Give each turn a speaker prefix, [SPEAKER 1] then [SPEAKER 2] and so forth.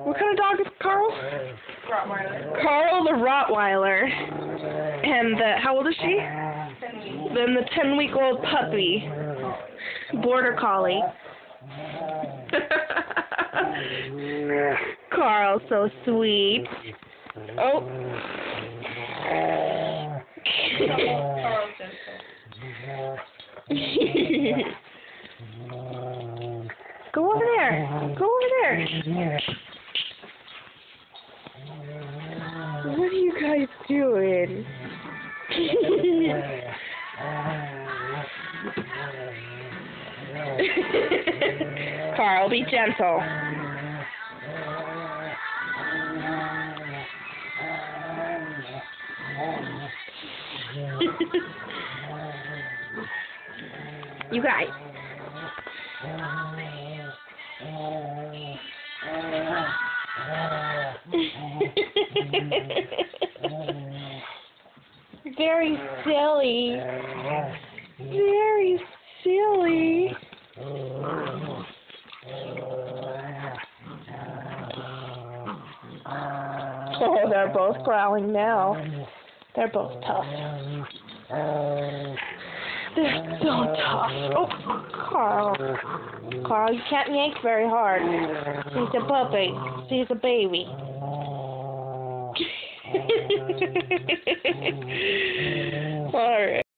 [SPEAKER 1] What kind of dog is Carl?
[SPEAKER 2] Rottweiler.
[SPEAKER 1] Carl the Rottweiler. And how old is she?
[SPEAKER 2] 10 weeks.
[SPEAKER 1] Then the 10-week-old puppy. Border Collie. Carl, so sweet. Oh.
[SPEAKER 2] Carl's gentle.
[SPEAKER 1] Go over there. Go over there. What are you guys doing? Carl, be gentle. You guys. Very silly. Very silly. Oh, they're both growling now. They're both tough. They're so tough. Oh, Carl. Carl, you can't yank very hard. He's a puppy. He's a baby. All right.